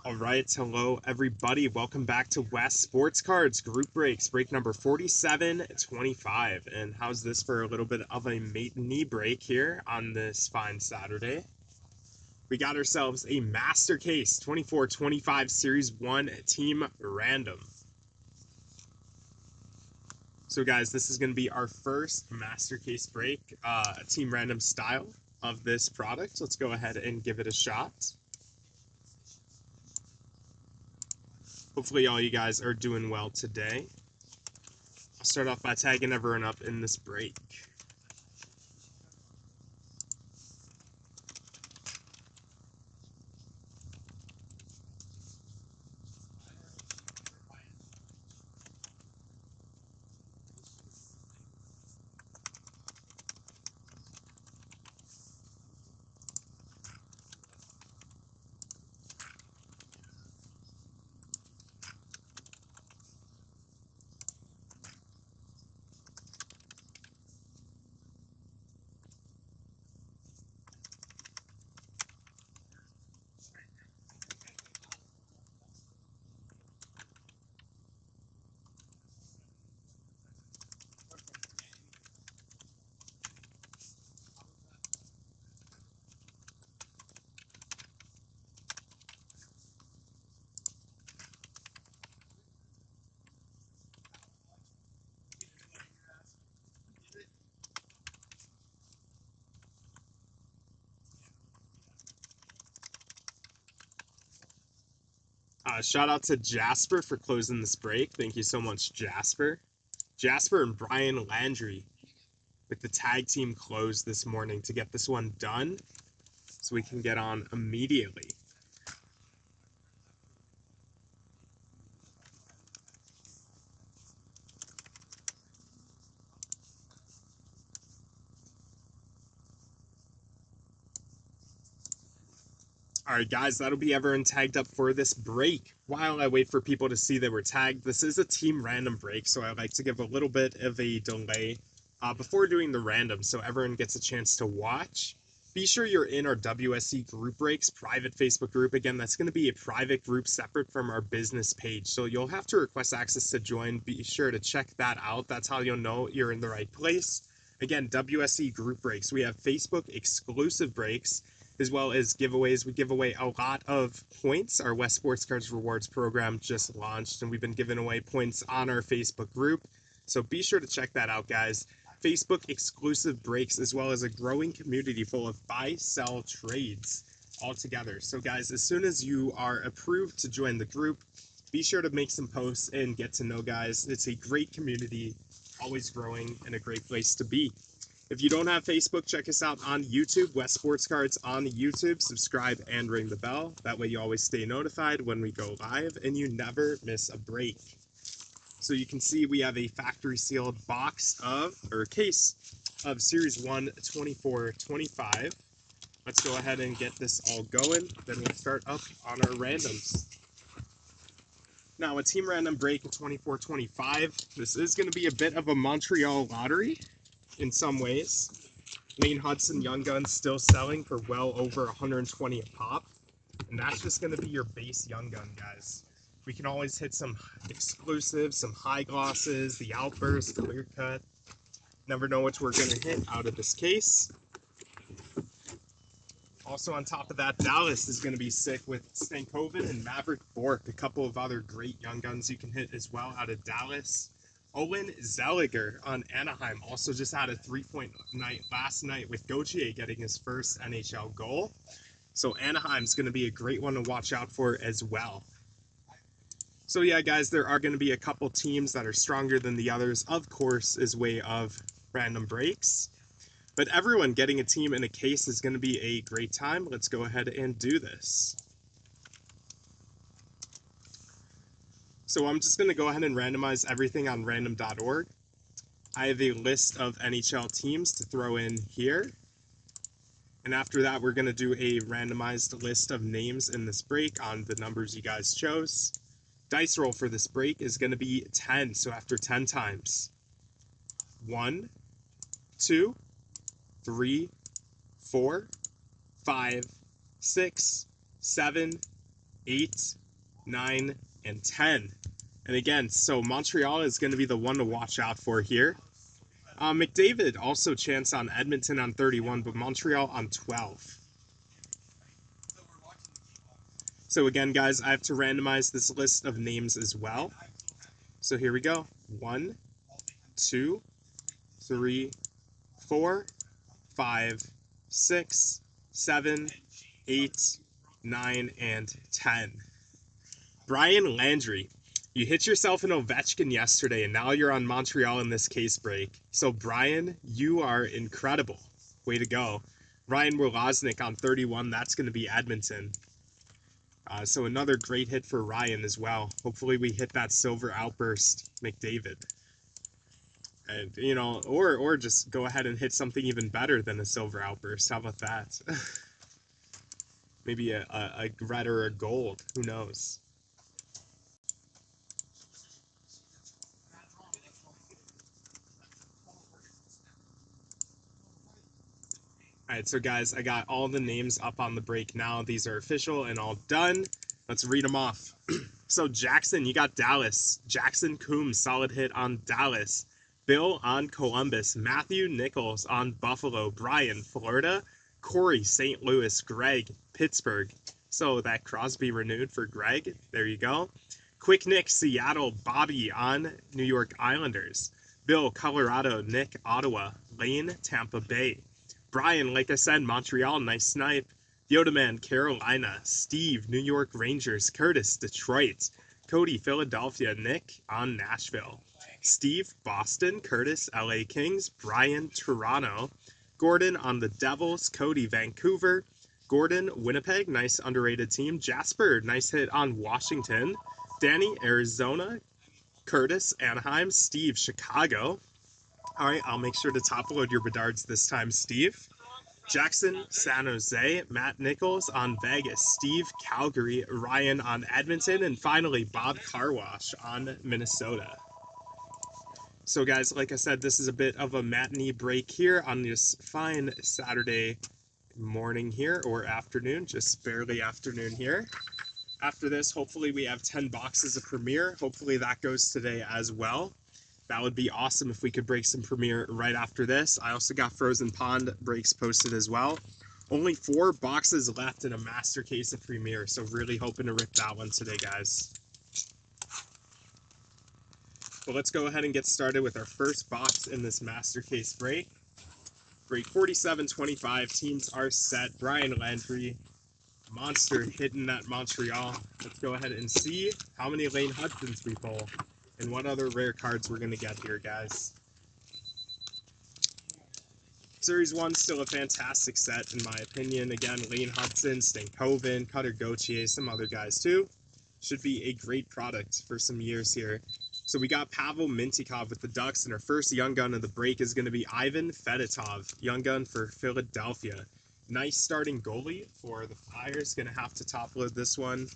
All right, hello everybody. Welcome back to West Sports Cards Group Breaks, break number 4725. And how's this for a little bit of a knee break here on this fine Saturday? We got ourselves a Master Case 2425 Series 1 Team Random. So guys, this is going to be our first Master Case break, Team Random style of this product. Let's go ahead and give it a shot. Hopefully all you guys are doing well today. I'll start off by tagging everyone up in this break. Shout out to Jasper for closing this break. Thank you so much, Jasper. Jasper and Brian Landry with the tag team close this morning to get this one done so we can get on immediately. All right, guys, that'll be everyone tagged up for this break. While I wait for people to see that we're tagged, this is a team random break, so I like to give a little bit of a delay before doing the random so everyone gets a chance to watch. Be sure you're in our WSC Group Breaks private Facebook group. Again, that's going to be a private group separate from our business page, so you'll have to request access to join. Be sure to check that out. That's how you'll know you're in the right place. Again, WSC Group Breaks. We have Facebook exclusive breaks as well as giveaways. We give away a lot of points. Our West Sports Cards Rewards program just launched, and we've been giving away points on our Facebook group. So be sure to check that out, guys. Facebook exclusive breaks, as well as a growing community full of buy-sell trades all together. So guys, as soon as you are approved to join the group, be sure to make some posts and get to know guys. It's a great community, always growing, and a great place to be. If you don't have Facebook, check us out on YouTube, West Sports Cards on YouTube. Subscribe and ring the bell. That way you always stay notified when we go live and you never miss a break. So you can see we have a factory sealed box of, or case of Series 1 2425. Let's go ahead and get this all going. Then we'll start up on our randoms. Now, a team random break in 2425. This is going to be a bit of a Montreal lottery in some ways. Lane Hudson Young Guns still selling for well over 120 a pop. And that's just going to be your base Young Gun, guys. We can always hit some exclusives, some high glosses, the Outburst, Clear Cut. Never know which we're going to hit out of this case. Also on top of that, Dallas is going to be sick with Stankoven and Maverick Bork, a couple of other great Young Guns you can hit as well out of Dallas. Owen Zeliger on Anaheim also just had a 3-point night last night with Gauthier getting his first NHL goal. So Anaheim's going to be a great one to watch out for as well. So yeah, guys, there are going to be a couple teams that are stronger than the others, of course, as way of random breaks. But everyone getting a team in a case is going to be a great time. Let's go ahead and do this. So I'm just going to go ahead and randomize everything on random.org. I have a list of NHL teams to throw in here. And after that, we're going to do a randomized list of names in this break on the numbers you guys chose. Dice roll for this break is going to be 10. So after 10 times, 1, 2, 3, 4, 5, 6, 7, 8, 9, and 10. And again, so Montreal is going to be the one to watch out for here. McDavid also chance on Edmonton on 31, but Montreal on 12. So again, guys, I have to randomize this list of names as well. So here we go. 1, 2, 3, 4, 5, 6, 7, 8, 9, and 10. Brian Landry. You hit yourself an Ovechkin yesterday, and now you're on Montreal in this case break. So, Brian, you are incredible. Way to go. Ryan Wlaznik on 31. That's going to be Edmonton. So another great hit for Ryan as well. Hopefully we hit that silver outburst McDavid. And, you know, or just go ahead and hit something even better than a silver outburst. How about that? Maybe a red or a gold. Who knows? All right, so guys, I got all the names up on the break now. These are official and all done. Let's read them off. So Jackson, you got Dallas. Jackson Coombs, solid hit on Dallas. Bill on Columbus. Matthew Nichols on Buffalo. Brian, Florida. Corey, St. Louis. Greg, Pittsburgh. So that Crosby renewed for Greg. There you go. Quick Nick, Seattle. Bobby on New York Islanders. Bill, Colorado. Nick, Ottawa. Lane, Tampa Bay. Brian, like I said, Montreal, nice snipe. Yodaman, Carolina. Steve, New York Rangers. Curtis, Detroit. Cody, Philadelphia. Nick on Nashville. Steve, Boston. Curtis, LA Kings. Brian, Toronto. Gordon on the Devils. Cody, Vancouver. Gordon, Winnipeg, nice underrated team. Jasper, nice hit on Washington. Danny, Arizona. Curtis, Anaheim. Steve, Chicago. All right, I'll make sure to top load your Bedards this time, Steve. Jackson, San Jose. Matt Nichols on Vegas. Steve, Calgary. Ryan on Edmonton. And finally, Bob Carwash on Minnesota. So, guys, like I said, this is a bit of a matinee break here on this fine Saturday morning here, or afternoon, just barely afternoon here. After this, hopefully we have 10 boxes of Premier. Hopefully that goes today as well. That would be awesome if we could break some Premier right after this. I also got Frozen Pond breaks posted as well. Only 4 boxes left in a master case of Premier, so really hoping to rip that one today, guys. But let's go ahead and get started with our first box in this master case break. Break 47-25, teams are set. Brian Landry, monster hitting that Montreal. Let's go ahead and see how many Lane Hudsons we pull and what other rare cards we're going to get here, guys. Series 1 still a fantastic set, in my opinion. Again, Lane Hudson, Stankoven, Cutter Gauthier, some other guys too. Should be a great product for some years here. So we got Pavel Mintyukov with the Ducks, and our first Young Gun of the break is going to be Ivan Fedotov, Young Gun for Philadelphia. Nice starting goalie for the Flyers. Going to have to top load this one.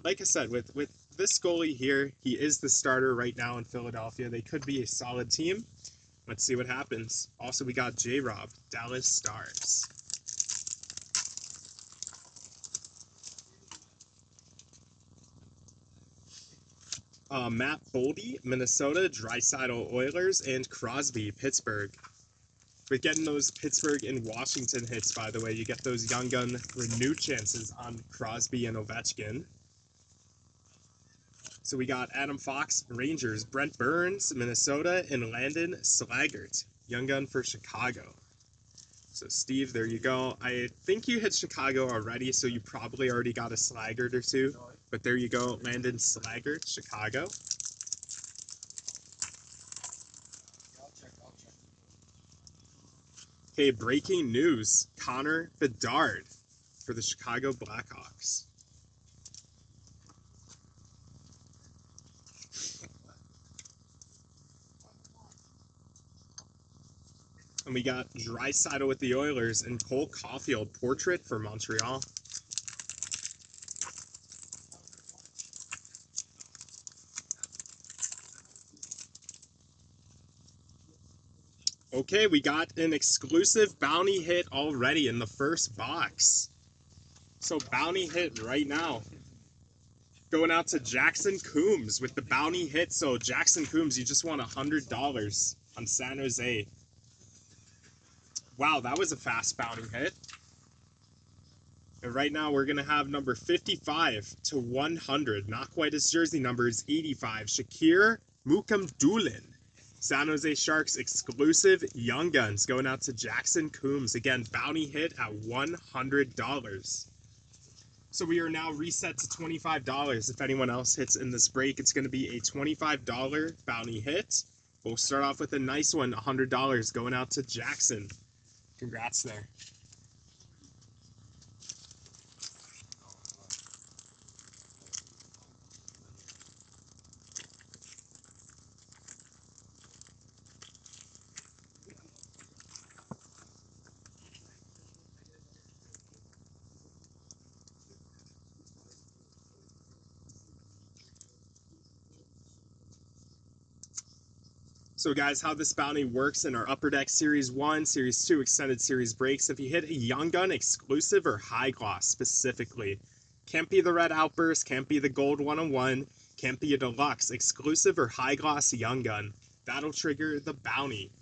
Like I said, with this goalie here, he is the starter right now in Philadelphia. They could be a solid team. Let's see what happens. Also, we got J-Rob, Dallas Stars. Matt Boldy, Minnesota, Draisaitl Oilers, and Crosby, Pittsburgh. But getting those Pittsburgh and Washington hits, by the way, you get those Young Gun renewed chances on Crosby and Ovechkin. So we got Adam Fox, Rangers, Brent Burns, Minnesota, and Landon Slaggert, Young Gun for Chicago. So Steve, there you go. I think you hit Chicago already, so you probably already got a Slaggert or two. But there you go, Landon Slaggert, Chicago. Okay, breaking news. Connor Bedard for the Chicago Blackhawks. And we got Draisaitl with the Oilers and Cole Caulfield, portrait for Montreal. Okay, we got an exclusive bounty hit already in the first box. So bounty hit right now. Going out to Jackson Coombs with the bounty hit. So Jackson Coombs, you just won $100 on San Jose. Wow, that was a fast bounty hit. And right now we're going to have number 55 to 100. Not quite his jersey number is 85. Shakir Mukamdulin. San Jose Sharks exclusive Young Guns going out to Jackson Coombs. Again, bounty hit at $100. So we are now reset to $25. If anyone else hits in this break, it's going to be a $25 bounty hit. We'll start off with a nice one, $100 going out to Jackson. Congrats there. So guys, how this bounty works in our Upper Deck Series 1, Series 2 Extended Series breaks, if you hit a Young Gun exclusive or high gloss specifically, can't be the Red Outburst, can't be the Gold 101, can't be a Deluxe, exclusive or high gloss Young Gun, that'll trigger the bounty.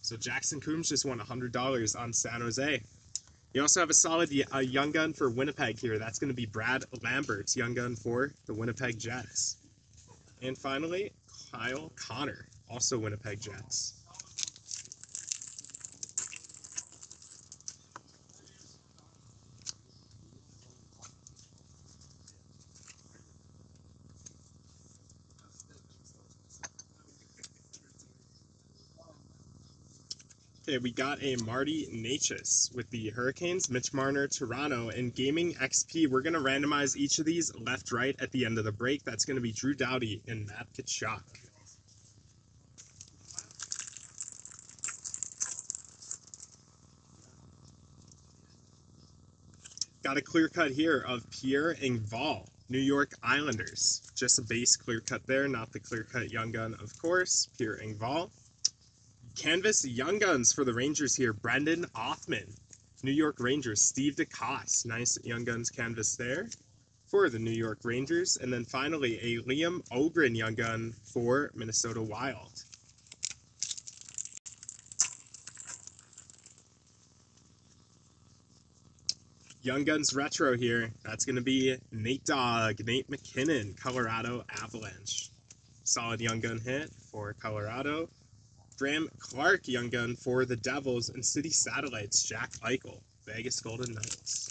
So Jackson Coombs just won $100 on San Jose. You also have a solid Young Gun for Winnipeg here. That's going to be Brad Lambert's Young Gun for the Winnipeg Jets. And finally, Kyle Connor, also Winnipeg Jets. Okay, we got a Marty Necas with the Hurricanes, Mitch Marner, Toronto, and Gaming XP. We're going to randomize each of these left-right at the end of the break. That's going to be Drew Doughty and Matt Tkachuk. Got a clear cut here of Pierre Engvall, New York Islanders. Just a base clear cut there, not the clear cut Young Gun, of course. Pierre Engvall. Canvas Young Guns for the Rangers here. Brendan Othman, New York Rangers. Steve DeCoste, nice Young Guns canvas there for the New York Rangers. And then finally, a Liam Ogren Young Gun for Minnesota Wild. Young Guns Retro here. That's going to be Nate MacKinnon, Colorado Avalanche. Solid Young Gun hit for Colorado. Graham Clark Young Gun for the Devils, and City Satellites, Jack Eichel, Vegas Golden Knights.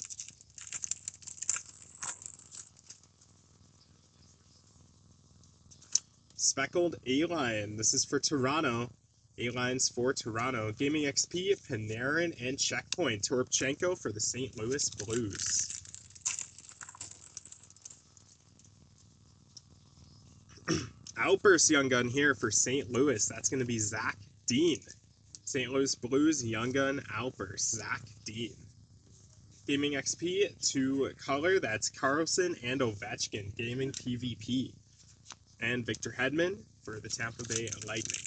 Speckled A-Line, this is for Toronto. A-Lines for Toronto. Gaming XP, Panarin, and Checkpoint. Toropchenko for the St. Louis Blues. Outburst Young Gun here for St. Louis. That's going to be Zach Dean. St. Louis Blues Young Gun Outburst, Zach Dean. Gaming XP to color, that's Carlson and Ovechkin. Gaming PvP. And Victor Hedman for the Tampa Bay Lightning.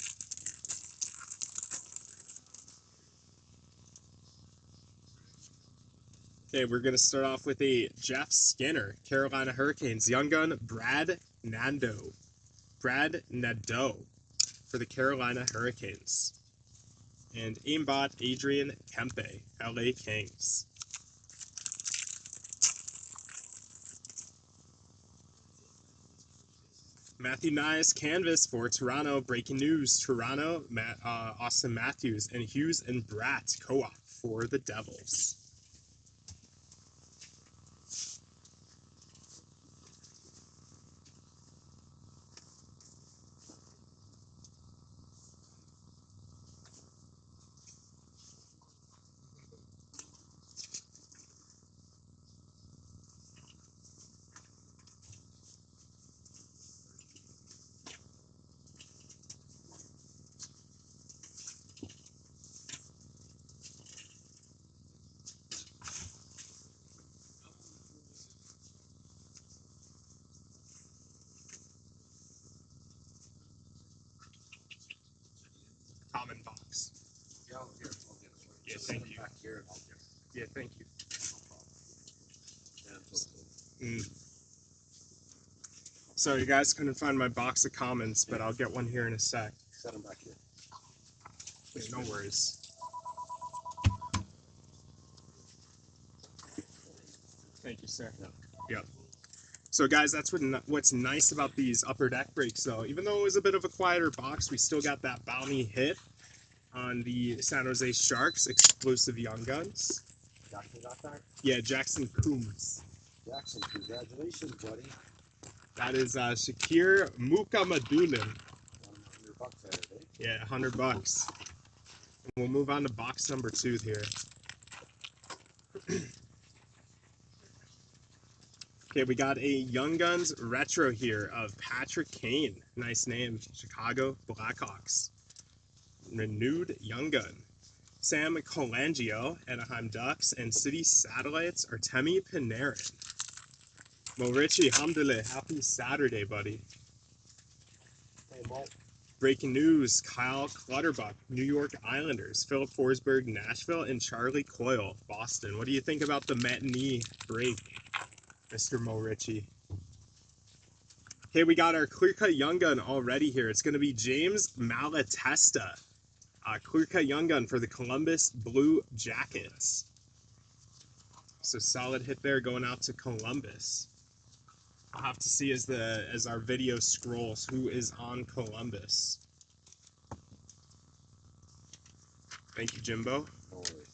Okay, we're going to start off with a Jeff Skinner, Carolina Hurricanes. Young Gun, Brad Nadeau for the Carolina Hurricanes. And aimbot, Adrian Kempe, LA Kings. Matthew Nyes canvas for Toronto. Breaking news: Toronto, Austin Matthews, and Hughes and Bratt co-op for the Devils. Common box. Yeah, I'll get it. I'll get it. Yeah, Just thank send it you. back here and I'll get it. Yeah, thank you. No problem. And so, Mm. So you guys couldn't find my box of comments, but I'll get one here in a sec. Set them back here. There's no worries. Thank you, sir. Yeah. Yep. So guys, that's what's nice about these upper deck breaks though. Even though it was a bit of a quieter box, we still got that bounty hit on the San Jose Sharks exclusive Young Guns. Jackson got that? Yeah, Jackson Coombs. Jackson, congratulations, buddy. That is Shakir Mukhamadullin. $100 there, eh? Yeah, $100. And we'll move on to box number 2 here. Okay, we got a Young Guns retro here of Patrick Kane. Nice name, Chicago Blackhawks. Renewed Young Gun. Sam Colangio, Anaheim Ducks, and City Satellites, Artemi Panarin. Mo Richie, alhamdulillah, happy Saturday, buddy. Hey, Mo. Breaking news, Kyle Clutterbuck, New York Islanders, Philip Forsberg, Nashville, and Charlie Coyle, Boston. What do you think about the matinee break, Mr. Mo Richie? Okay, we got our clear cut Young Gun already here. It's going to be James Malatesta. Clear cut Young Gun for the Columbus Blue Jackets. So solid hit there going out to Columbus. I'll have to see as our video scrolls who is on Columbus. Thank you, Jimbo. No worries.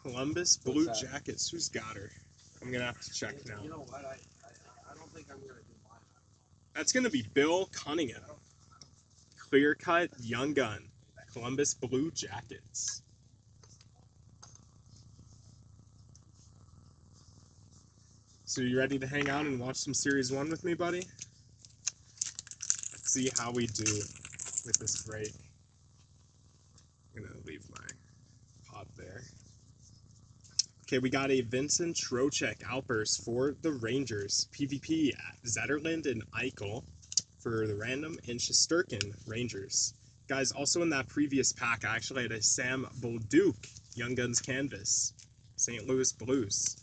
Columbus What's Blue that? Jackets. Who's got her? I'm gonna have to check now. You know what? I don't think I'm gonna do mine. That's gonna be Bill Cunningham. Clear cut Young Gun. Columbus Blue Jackets. So you ready to hang out and watch some Series 1 with me, buddy? Let's see how we do with this break. I'm gonna leave my pod there. Okay, we got a Vincent Trocheck outburst for the Rangers. PvP at Zetterland and Eichel for the random, and Shesterkin Rangers. Guys, also in that previous pack, I actually had a Sam Bolduc Young Guns canvas, St. Louis Blues.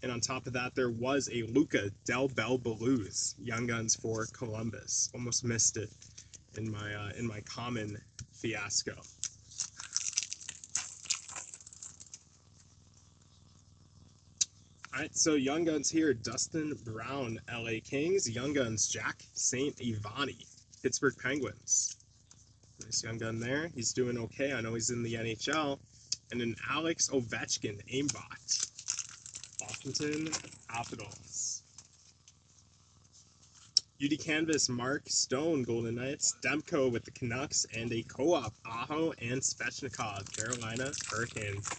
And on top of that, there was a Luca Del Bel Blues Young Guns for Columbus. Almost missed it in my common fiasco. All right, so Young Guns here, Dustin Brown, LA Kings. Young Guns, Jack St. Ivani, Pittsburgh Penguins. Nice Young Gun there. He's doing okay. I know he's in the NHL. And an Alex Ovechkin aimbot, Washington Capitals. UD Canvas, Mark Stone, Golden Knights. Demko with the Canucks, and a co-op, Aho and Svechnikov, Carolina Hurricanes.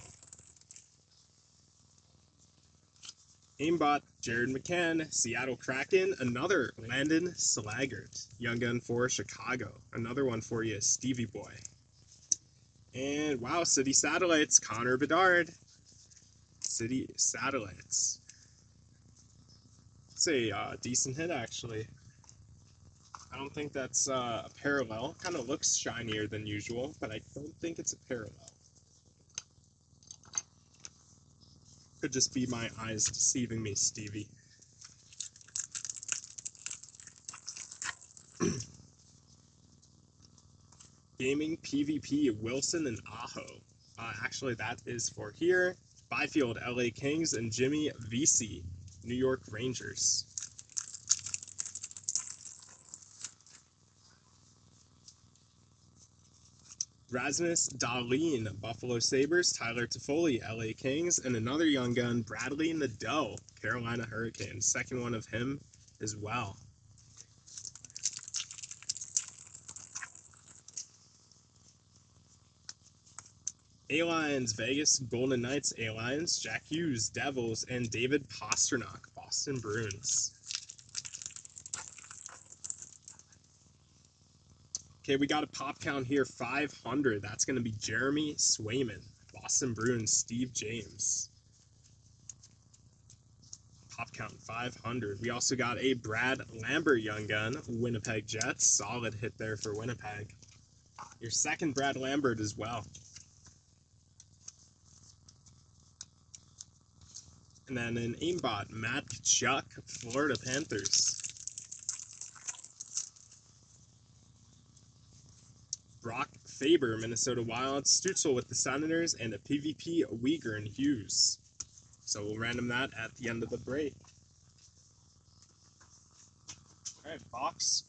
Aimbot, Jared McCann, Seattle Kraken. Another Landon Slaggert, Young Gun for Chicago. Another one for you, Stevie Boy. And wow, City Satellites, Connor Bedard. City Satellites. It's a decent hit, actually. I don't think that's a parallel. Kind of looks shinier than usual, but I don't think it's a parallel. Could just be my eyes deceiving me, Stevie. Gaming PvP, Wilson and Aho. Actually, that is for here. Byfield, LA Kings, and Jimmy Vesey, New York Rangers. Rasmus Dahlin, Buffalo Sabres, Tyler Toffoli, LA Kings, and another Young Gun, Bradley Nadeau, Carolina Hurricanes. Second one of him as well. A-Lions, Vegas, Golden Knights, A-Lions, Jack Hughes, Devils, and David Pastrnak, Boston Bruins. Okay, we got a pop count here, 500. That's going to be Jeremy Swayman, Boston Bruins, Steve James. Pop count, 500. We also got a Brad Lambert Young Gun, Winnipeg Jets. Solid hit there for Winnipeg. Your second Brad Lambert as well. And then an aimbot, Matt Kachuk, Florida Panthers. Brock Faber, Minnesota Wild. Stutzel with the Senators, and a PvP, Uyghur and Hughes. So we'll random that at the end of the break. Alright, box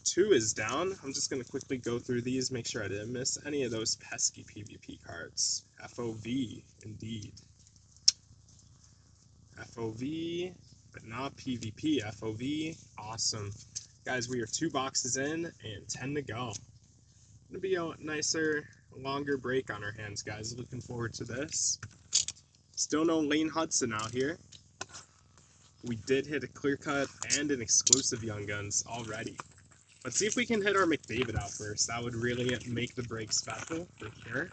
2 is down. I'm just going to quickly go through these, make sure I didn't miss any of those pesky PvP cards. FOV, indeed. FOV, but not PvP. FOV, awesome. Guys, we are 2 boxes in and 10 to go. Gonna be a nicer, longer break on our hands, guys. Looking forward to this. Still no Lane Hudson out here. We did hit a clear cut and an exclusive Young Guns already. Let's see if we can hit our McDavid out first. That would really make the break special for sure.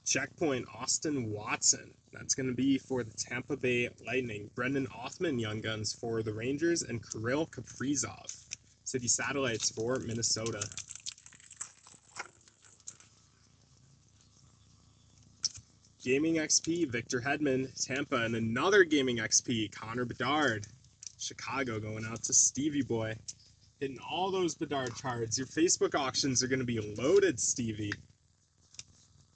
Checkpoint, Austin Watson. That's going to be for the Tampa Bay Lightning. Brendan Othman, Young Guns for the Rangers, and Kirill Kaprizov, City Satellites for Minnesota. Gaming XP, Victor Hedman, Tampa, and another Gaming XP, Connor Bedard, Chicago, going out to Stevie Boy. Hitting all those Bedard cards. Your Facebook auctions are going to be loaded, Stevie.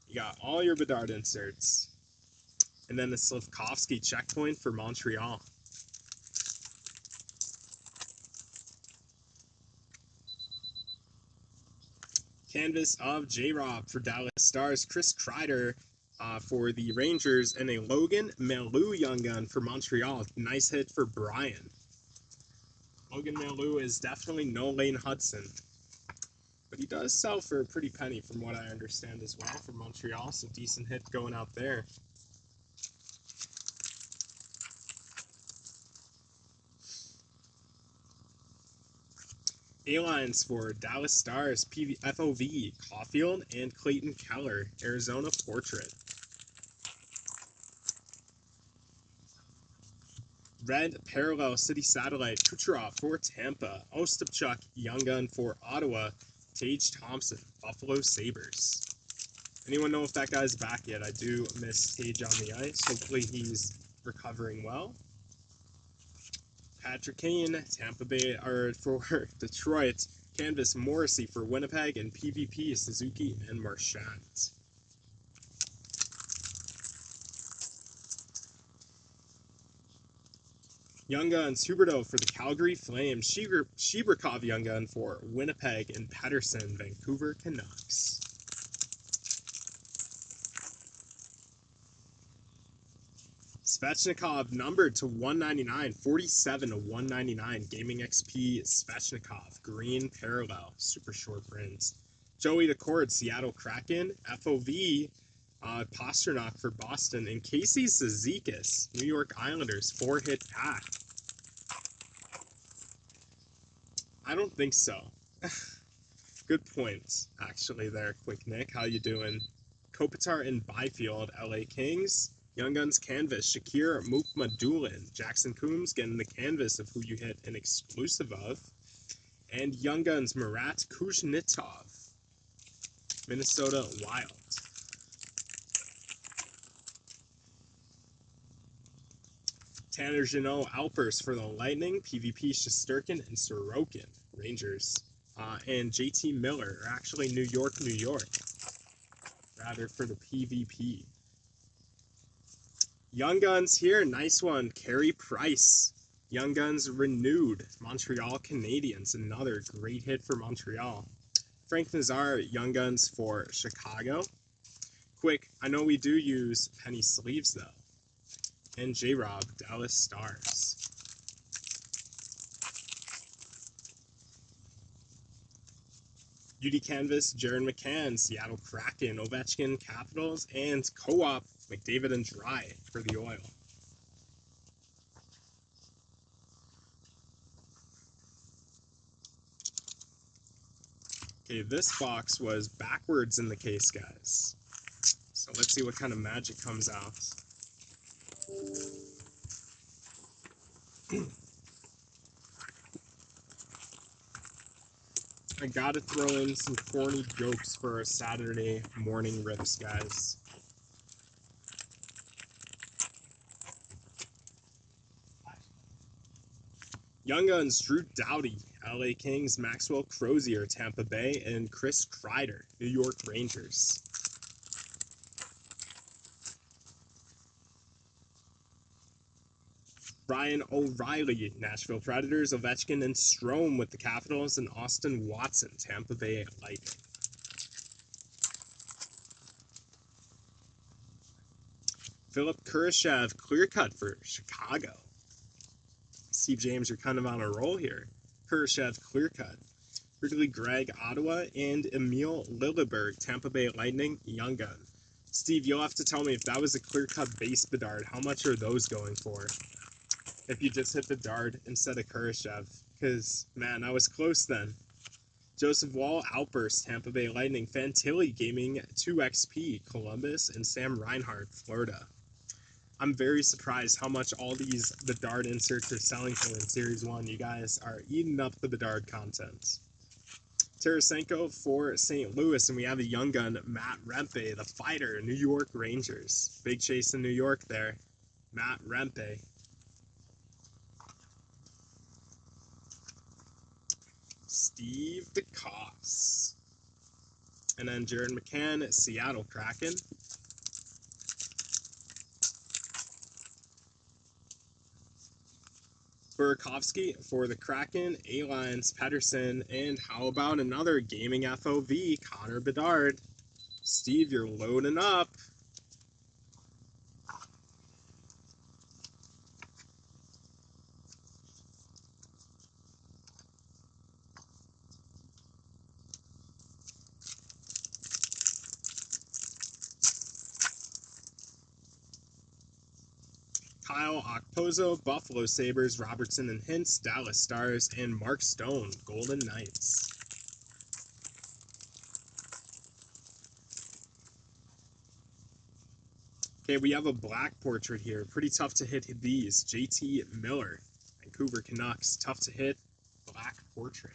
You got all your Bedard inserts. And then the Slafkovsky checkpoint for Montreal. Canvas of J-Rob for Dallas Stars. Chris Kreider for the Rangers. And a Logan Mailloux Young Gun for Montreal. Nice hit for Brian. Logan Mailloux is definitely no Lane Hudson. But he does sell for a pretty penny from what I understand as well for Montreal. So decent hit going out there. A-Lines for Dallas Stars, FOV, Caulfield, and Clayton Keller, Arizona Portrait. Red Parallel City Satellite, Kucherov for Tampa, Ostapchuk, Young Gun for Ottawa, Tage Thompson, Buffalo Sabres. Anyone know if that guy's back yet? I do miss Tage on the ice. Hopefully he's recovering well. Patrick Kane, Tampa Bay, or for Detroit, Canvas Morrissey for Winnipeg, and PvP, Suzuki and Marchand. Young Guns, Huberdeau for the Calgary Flames, Shibrakov Young Gun for Winnipeg, and Pettersson, Vancouver Canucks. Svechnikov numbered to 199, 47 to 199. Gaming XP Svechnikov, green parallel, super short prints. Joey DeCord, Seattle Kraken, FOV, Pasternak for Boston, and Casey Cizikas, New York Islanders, 4-hit pack. I don't think so. Good points, actually, there, Quick Nick. How you doing? Kopitar and Byfield, LA Kings. Young Guns Canvas, Shakir Mukmadulin. Jackson Coombs getting the canvas of who you hit an exclusive of. And Young Guns Marat Kuznetsov, Minnesota Wild. Tanner Jeannot Alpers for the Lightning. PvP Shesterkin and Sorokin, Rangers. And JT Miller, or actually New York, rather, for the PvP. Young Guns here, nice one. Carey Price. Young Guns renewed. Montreal Canadiens, another great hit for Montreal. Frank Nazar, Young Guns for Chicago. Quick, I know we do use penny sleeves though. And J-Rob, Dallas Stars. UD Canvas, Jaron McCann, Seattle Kraken, Ovechkin, Capitals, and Co-op, McDavid and Dry for the Oil. Okay, this box was backwards in the case, guys. So let's see what kind of magic comes out. I gotta throw in some corny jokes for our Saturday morning rips, guys. Young Guns, Drew Doughty, LA Kings, Maxwell Crozier, Tampa Bay, and Chris Kreider, New York Rangers. Ryan O'Reilly, Nashville Predators, Ovechkin and Strome with the Capitals, and Austin Watson, Tampa Bay Lightning. Philip Kurashev, clear cut for Chicago. Steve James, you're kind of on a roll here. Kurashev, clear cut. Ridley Gregg, Ottawa, and Emil Lilleberg, Tampa Bay Lightning, Young Gun. Steve, you'll have to tell me if that was a clear cut base Bedard, how much are those going for? If you just hit Bedard instead of Kurashev. Because, man, I was close then. Joseph Wall, Outburst, Tampa Bay Lightning, Fantilli Gaming, 2XP, Columbus, and Sam Reinhart, Florida. I'm very surprised how much all these Bedard inserts are selling for in Series 1. You guys are eating up the Bedard content. Tarasenko for St. Louis, and we have a young gun, Matt Rempe, the fighter, New York Rangers. Big chase in New York there. Matt Rempe. Steve DeCoste. And then Jared McCann, Seattle Kraken. Burakovsky for the Kraken, A-Lines, Pedersen, and how about another gaming FOV, Connor Bedard. Steve, you're loading up. Kyle Okposo, Buffalo Sabres, Robertson and Hintz, Dallas Stars, and Mark Stone, Golden Knights. Okay, we have a black portrait here. Pretty tough to hit these. JT Miller, Vancouver Canucks. Tough to hit. Black portrait.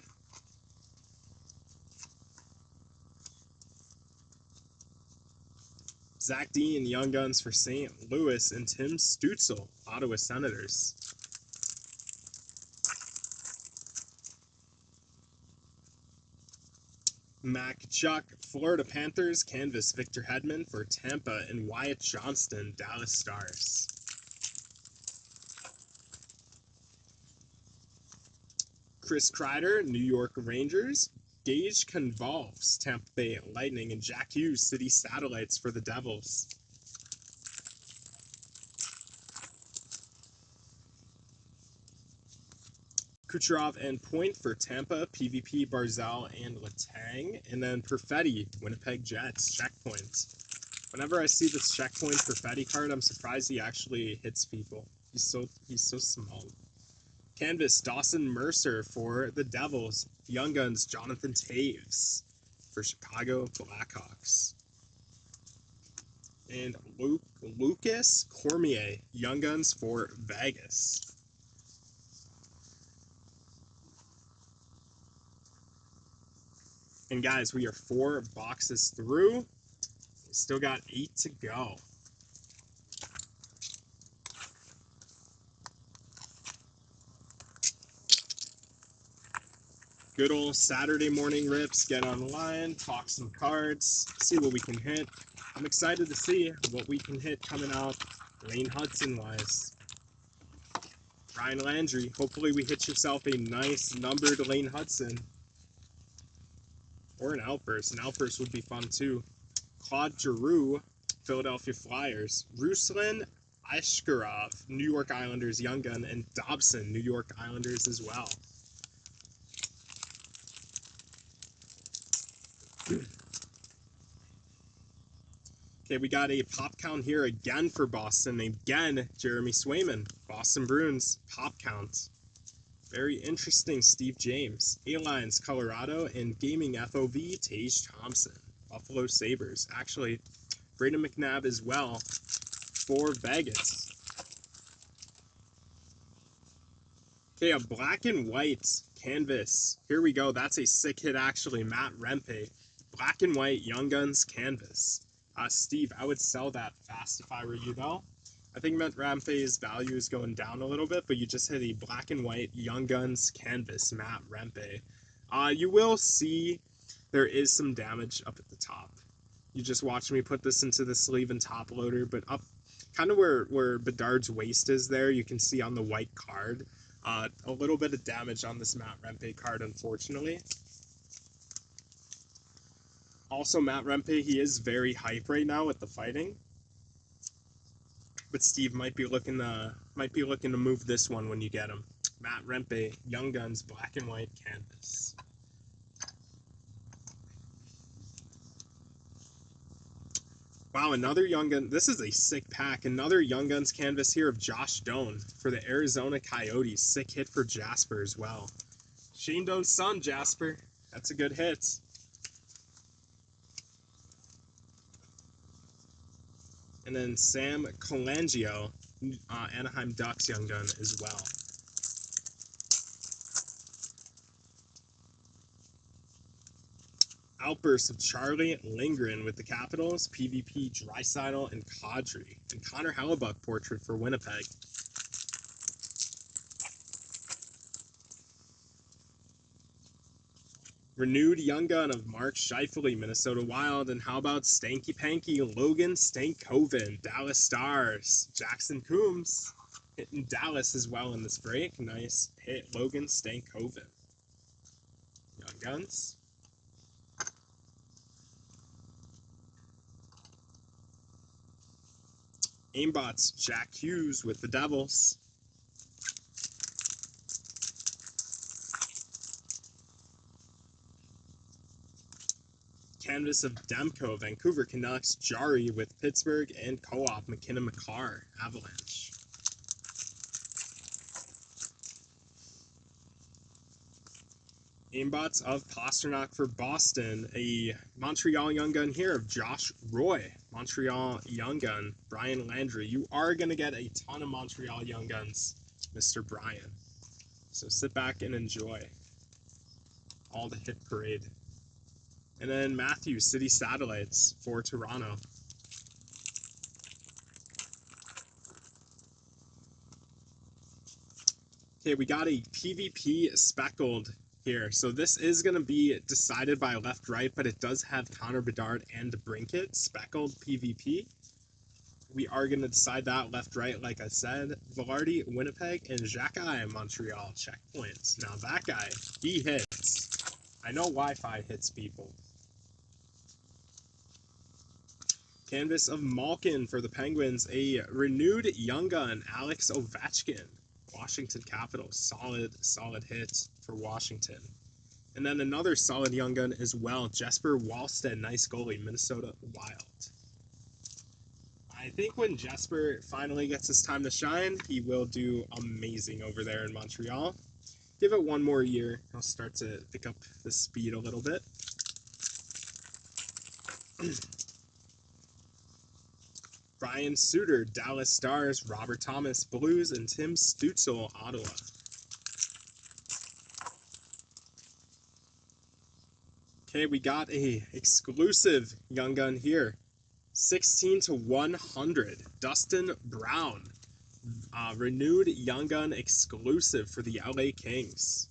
Zach Dean, Young Guns for St. Louis, and Tim Stutzel, Ottawa Senators. Mac Chuck, Florida Panthers, canvas Victor Hedman for Tampa, and Wyatt Johnston, Dallas Stars. Chris Kreider, New York Rangers, Gage Convolves, Tampa Bay Lightning, and Jack Hughes, City Satellites for the Devils. Kucherov and Point for Tampa, PvP, Barzal, and Letang. And then Perfetti, Winnipeg Jets, checkpoint. Whenever I see this checkpoint Perfetti card, I'm surprised he actually hits people. He's so small. Canvas, Dawson Mercer for the Devils. Young Guns, Jonathan Taves for Chicago Blackhawks. And Lucas Cormier, Young Guns for Vegas. And guys, we are 4 boxes through. We still got 8 to go. Good old Saturday morning rips. Get online, talk some cards, see what we can hit. I'm excited to see what we can hit coming out Lane Hudson wise. Ryan Landry, hopefully we hit yourself a nice numbered Lane Hudson. Or an Outburst. An Outburst would be fun too. Claude Giroux, Philadelphia Flyers. Ruslan Ashkarov, New York Islanders, Young Gun, and Dobson, New York Islanders as well. Okay, we got a pop count here again for Boston. Again, Jeremy Swayman, Boston Bruins, pop count. Very interesting, Steve James. A-Lines, Colorado, and Gaming FOV, Tage Thompson, Buffalo Sabres. Actually, Braden McNabb as well for Vegas. Okay, a black and white Canvas. Here we go. That's a sick hit, actually. Matt Rempe. Black and white Young Guns Canvas. Steve, I would sell that fast if I were you, though. I think Matt Rempe's value is going down a little bit, but you just hit a black and white Young Guns Canvas Matt Rempe. You will see there is some damage up at the top. You just watch me put this into the sleeve and top loader, but up kind of where Bedard's waist is there, you can see on the white card, a little bit of damage on this Matt Rempe card, unfortunately. Also, Matt Rempe, he is very hype right now with the fighting. But Steve might be looking to move this one when you get him. Matt Rempe, Young Guns, black and white canvas. Wow, another Young Gun. This is a sick pack. Another Young Guns canvas here of Josh Doan for the Arizona Coyotes. Sick hit for Jasper as well. Shane Doan's son, Jasper. That's a good hit. And then Sam Colangio, Anaheim Ducks Young Gun as well. Outbursts of Charlie Lindgren with the Capitals, PvP, Draisaitl, and Kadri. And Connor Hellebuck portrait for Winnipeg. Renewed Young Gun of Mark Scheifele, Minnesota Wild. And how about Stanky Panky, Logan Stankoven, Dallas Stars. Jackson Coombs hitting Dallas as well in this break. Nice hit, Logan Stankoven. Young Guns. Aimbots, Jack Hughes with the Devils. Canvas of Demko, Vancouver Canucks, Jari with Pittsburgh, and Co-op, McKinnon McCarr, Avalanche. Aimbots of Pastrnak for Boston, a Montreal Young Gun here of Josh Roy, Montreal Young Gun, Brian Landry. You are going to get a ton of Montreal Young Guns, Mr. Brian. So sit back and enjoy all the hit parade. And then Matthew, City Satellites for Toronto. Okay, we got a PvP speckled here. So this is going to be decided by left-right, but it does have Connor Bedard and Brinkett, speckled PvP. We are going to decide that left-right, like I said. Velarde, Winnipeg, and Xhekaj, Montreal, checkpoints. Now that guy, he hits. I know Wi-Fi hits people. Canvas of Malkin for the Penguins, a renewed Young Gun, Alex Ovechkin, Washington Capitals, solid hit for Washington. And then another solid Young Gun as well, Jesper Wallstedt, nice goalie, Minnesota Wild. I think when Jesper finally gets his time to shine, he will do amazing over there in Montreal. Give it one more year, he'll start to pick up the speed a little bit. Brian Suter, Dallas Stars, Robert Thomas, Blues, and Tim Stützle, Ottawa. Okay, we got a exclusive Young Gun here. 16/100, Dustin Brown. Renewed Young Gun exclusive for the LA Kings.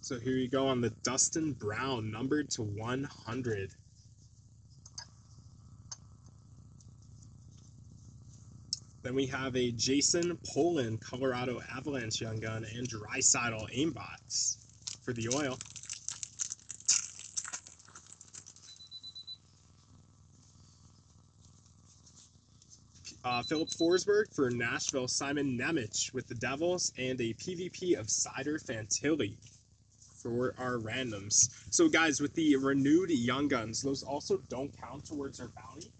So here you go on the Dustin Brown, numbered to 100. Then we have a Jason Poland, Colorado Avalanche Young Gun, and Draisaitl Aimbots for the Oil. Philip Forsberg for Nashville, Simon Nemec with the Devils, and a PvP of Cider Fantilli for our randoms. So guys, with the renewed Young Guns, those also don't count towards our bounty.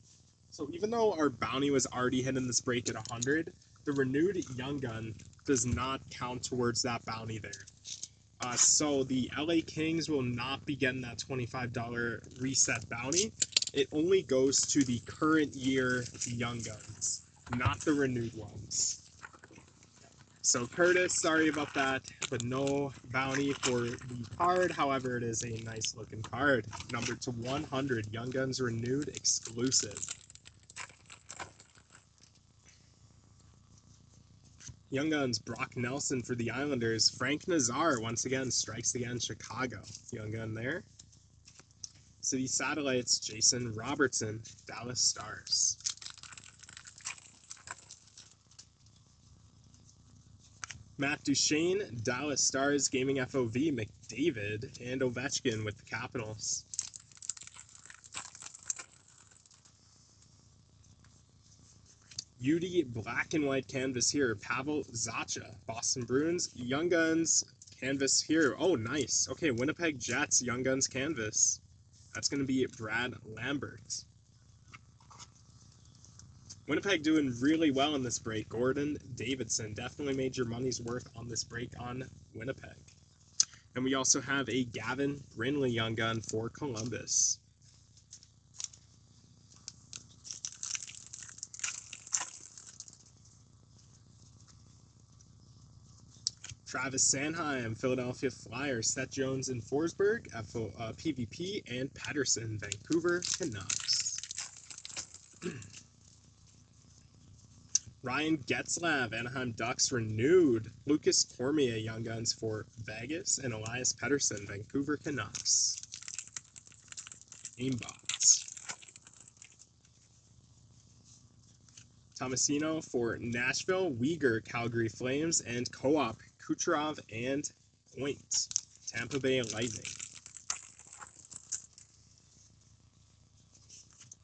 So even though our bounty was already hit in this break at 100, the renewed Young Gun does not count towards that bounty there. So the LA Kings will not be getting that $25 reset bounty. It only goes to the current year Young Guns, not the renewed ones. So Curtis, sorry about that, but no bounty for the card. However, it is a nice looking card. Numbered to 100, Young Guns renewed exclusive. Young Guns, Brock Nelson for the Islanders. Frank Nazar once again strikes against Chicago. Young Gun there. City Satellites, Jason Robertson, Dallas Stars. Matt Duchene, Dallas Stars, Gaming FOV, McDavid, and Ovechkin with the Capitals. UD black and white canvas here, Pavel Zacha, Boston Bruins, Young Guns canvas here. Oh, nice. Okay, Winnipeg Jets, Young Guns canvas. That's going to be Brad Lambert. Winnipeg doing really well in this break. Gordon Davidson definitely made your money's worth on this break on Winnipeg. And we also have a Gavin Brindley Young Gun for Columbus. Travis Sanheim, Philadelphia Flyers, Seth Jones in Forsberg, PvP, and Patterson, Vancouver Canucks. Ryan Getzlav, Anaheim Ducks renewed. Lucas Cormier, Young Guns for Vegas, and Elias Pettersson, Vancouver Canucks. Aimbot. Tomasino for Nashville, Uyghur, Calgary Flames, and Co-op, Kucherov and Point, Tampa Bay Lightning.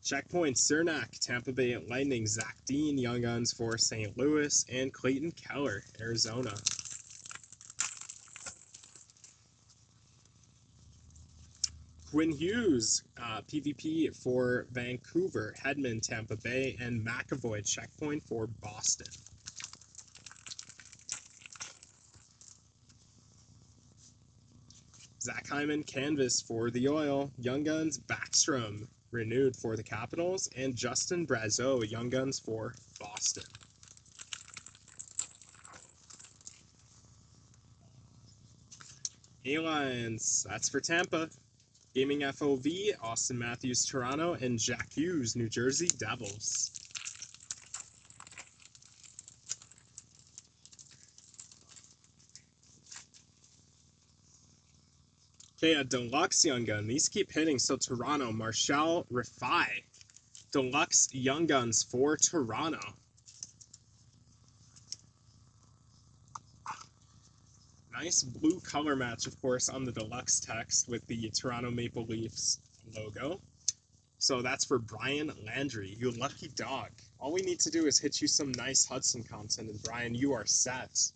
Checkpoint, Cernak, Tampa Bay Lightning, Zach Dean, Young Guns for St. Louis, and Clayton Keller, Arizona. Quinn Hughes, PvP for Vancouver, Hedman, Tampa Bay, and McAvoy, Checkpoint for Boston. Zach Hyman, canvas for the Oil, Young Guns, Backstrom, renewed for the Capitals, and Justin Brazeau, Young Guns for Boston. A-Lions, that's for Tampa. Gaming FOV, Austin Matthews, Toronto, and Jack Hughes, New Jersey Devils. Okay, a Deluxe Young Gun. These keep hitting. So Toronto, Marshall Rifai. Deluxe Young Guns for Toronto. Nice blue color match, of course, on the Deluxe text with the Toronto Maple Leafs logo. So that's for Brian Landry. You lucky dog. All we need to do is hit you some nice Hudson content, and Brian, you are set.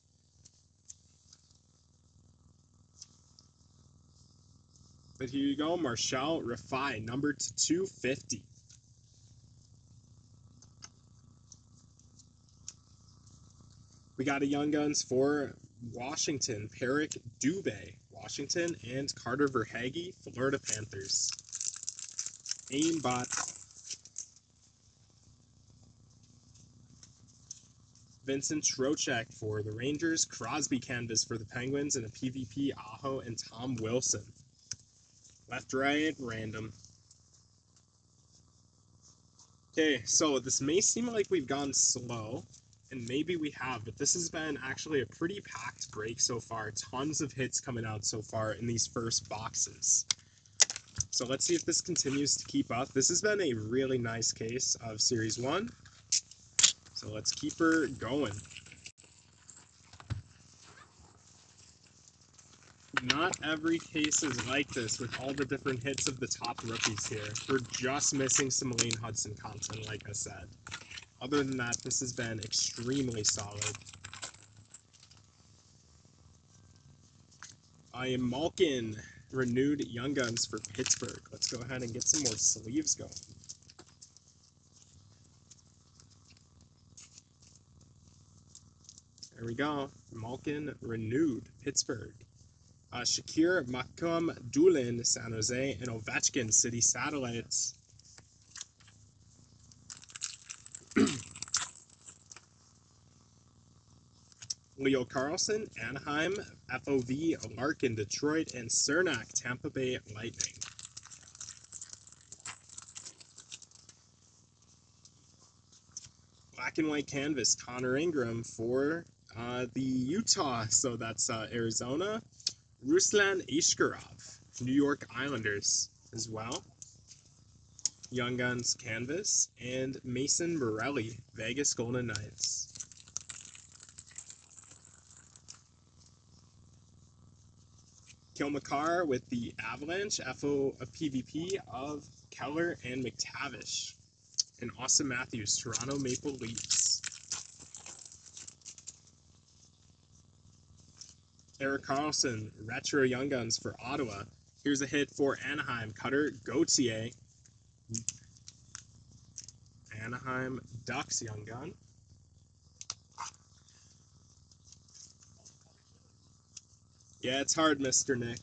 But here you go, Marshall Rifai, numbered to 250. We got a Young Guns for Washington, Peric Dubé, Washington, and Carter Verhaeghe, Florida Panthers. Aimbot. Vincent Trocheck for the Rangers, Crosby canvas for the Penguins, and a PvP Aho and Tom Wilson. Left, right, random. Okay, so this may seem like we've gone slow, and maybe we have, but this has been actually a pretty packed break so far. Tons of hits coming out so far in these first boxes. So let's see if this continues to keep up. This has been a really nice case of Series 1. So let's keep her going. Not every case is like this with all the different hits of the top rookies here. We're just missing some Lane Hudson content, like I said. Other than that, this has been extremely solid. I am Malkin, renewed Young Guns for Pittsburgh. Let's go ahead and get some more sleeves going. There we go. Malkin renewed, Pittsburgh. Shakir Makam Doolin, San Jose, and Ovechkin, City Satellites. Leo Carlson, Anaheim, FOV, Larkin, Detroit, and Cernak, Tampa Bay Lightning. Black and white canvas, Connor Ingram for the Utah, so that's Arizona. Ruslan Ishkarov, New York Islanders as well. Young Guns canvas, and Mason Morelli, Vegas Golden Knights. Kilmakar with the Avalanche, PvP of Keller and McTavish. And Austin Matthews, Toronto Maple Leafs. Eric Carlson, Retro Young Guns for Ottawa. Here's a hit for Anaheim, Cutter Gauthier. Anaheim Ducks Young Gun. Yeah, it's hard, Mr. Nick.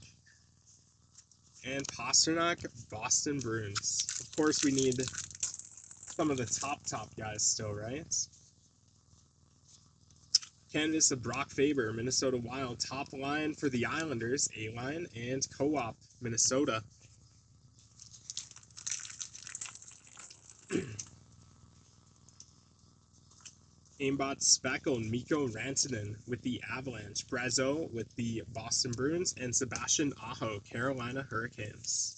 And Pasternak, Boston Bruins. Of course, we need some of the top guys still, right? Canvas of Brock Faber, Minnesota Wild. Top line for the Islanders, A-line, and Co-op, Minnesota. Aimbot Speckle, Mikko Rantanen with the Avalanche. Brazeau with the Boston Bruins, and Sebastian Aho, Carolina Hurricanes.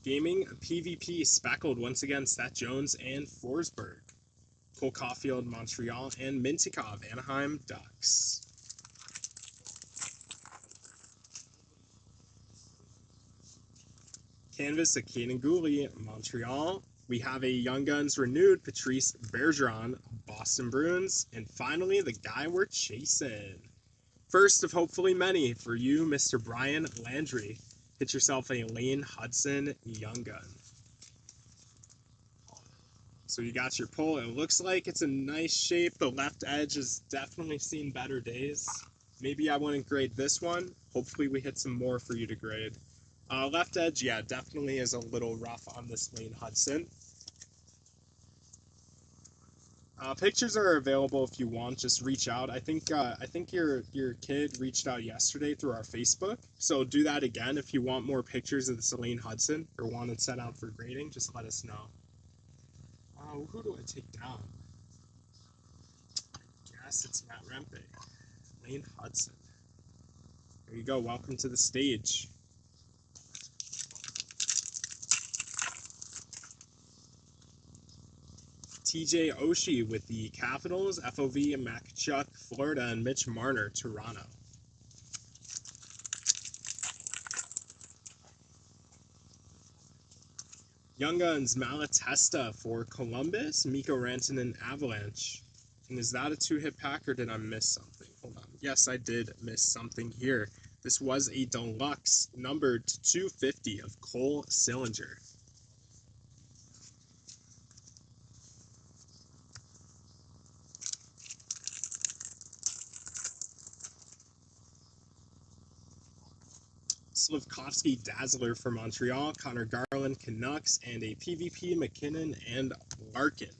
Gaming PvP speckled once again, Seth Jones and Forsberg. Cole Caulfield, Montreal, and Mintikov, Anaheim Ducks. Canvas of Kaden Gooley, Montreal. We have a Young Guns renewed, Patrice Bergeron, Boston Bruins. And finally, the guy we're chasing. First of hopefully many for you, Mr. Brian Landry. Hit yourself a Lane Hudson Young Gun. So you got your pull. It looks like it's a nice shape. The left edge has definitely seen better days. Maybe I wouldn't grade this one. Hopefully we hit some more for you to grade. Left edge, yeah, definitely is a little rough on this Lane Hudson. Pictures are available if you want. Just reach out. I think your kid reached out yesterday through our Facebook. So do that again if you want more pictures of the Lane Hudson or want it set out for grading. Just let us know. Who do I take down? Yes, it's Matt Rempe. Lane Hudson. There you go. Welcome to the stage. TJ Oshie with the Capitals, FOV, Makachuk, Florida, and Mitch Marner, Toronto. Young Guns, Malatesta for Columbus, Mikko Rantanen, Avalanche. And is that a two-hit pack, or did I miss something? Hold on. Yes, I did miss something here. This was a deluxe numbered to 250 of Cole Sillinger. Slavkovsky Dazzler for Montreal, Connor Garland, Canucks, and a PvP McKinnon and Larkin.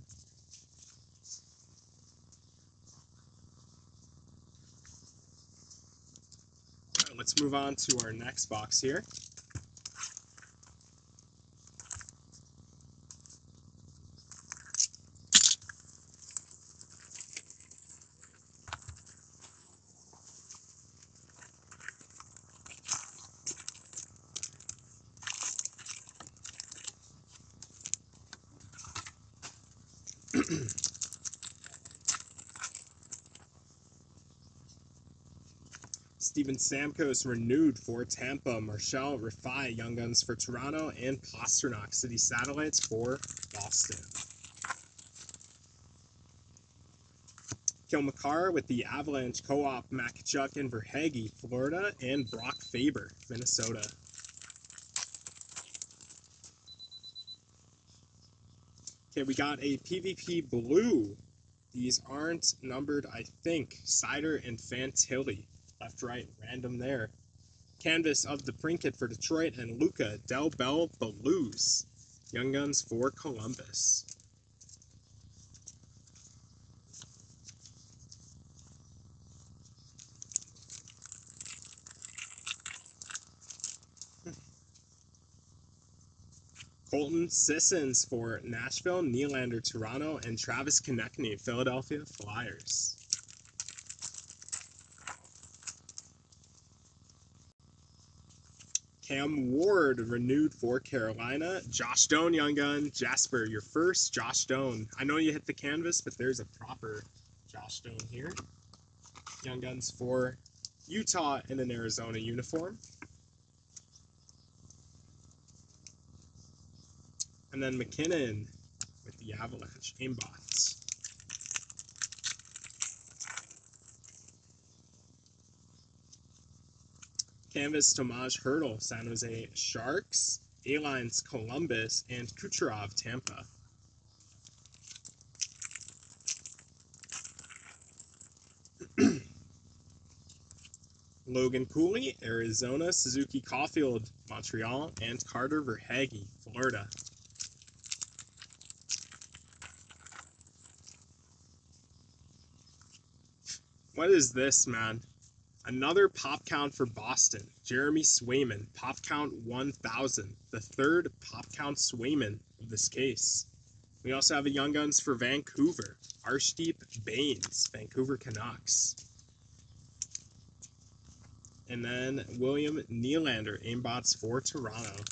All right, let's move on to our next box here. Steven Stamkos renewed for Tampa, Marshall Rifai, Young Guns for Toronto, and Pasternak, City Satellites for Boston. Kilmakar with the Avalanche, Co-op, Makachuk, and Verhage, Florida, and Brock Faber, Minnesota. Okay, we got a PvP blue. These aren't numbered, I think. Cider and Fantilli. Left, right, random there. Canvas of the Trinket for Detroit and Luca Del Bel Blues. Young Guns for Columbus. Colton Sissons for Nashville, Nylander, Toronto, and Travis Konechny, Philadelphia Flyers. Cam Ward renewed for Carolina. Josh Doan, Young Gun. Jasper, your first Josh Doan. I know you hit the canvas, but there's a proper Josh Doan here. Young Guns for Utah in an Arizona uniform. And then McKinnon with the Avalanche aimbots. Canvas Tomaj Hurdle, San Jose Sharks. A-Lines Columbus, and Kucherov Tampa. Logan Cooley, Arizona. Suzuki Caulfield, Montreal, and Carter Verhaeghe, Florida. What is this, man? Another pop count for Boston. Jeremy Swayman, pop count 1,000. The third pop count Swayman of this case. We also have a Young Guns for Vancouver. Arshdeep Baines, Vancouver Canucks. And then William Nylander, aimbots for Toronto.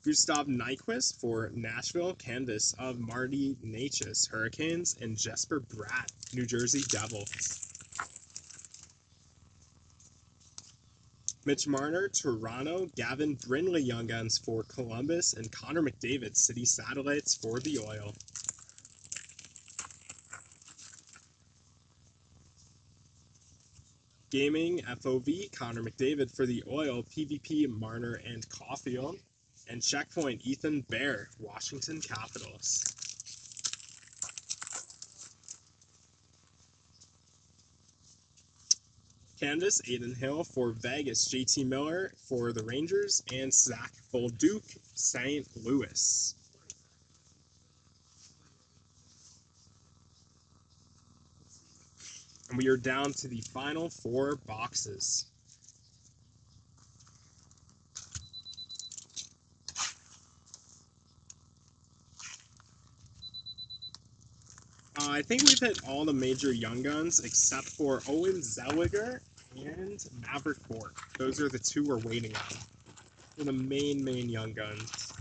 Gustav Nyquist for Nashville, canvas of Marty Necas, Hurricanes, and Jesper Bratt, New Jersey Devils. Mitch Marner, Toronto, Gavin Brindley, Young Guns for Columbus, and Connor McDavid, City Satellites for the Oil. Gaming, FOV, Connor McDavid for the Oil, PvP, Marner and Caulfield. And Checkpoint, Ethan Bear, Washington Capitals. Canvas, Aiden Hill for Vegas, JT Miller for the Rangers, and Zach Bolduc, St. Louis. And we are down to the final 4 boxes. I think we've hit all the major Young Guns except for Owen Zellweger and Maverick Bourque. Those are the 2 we're waiting on. For the main Young Guns.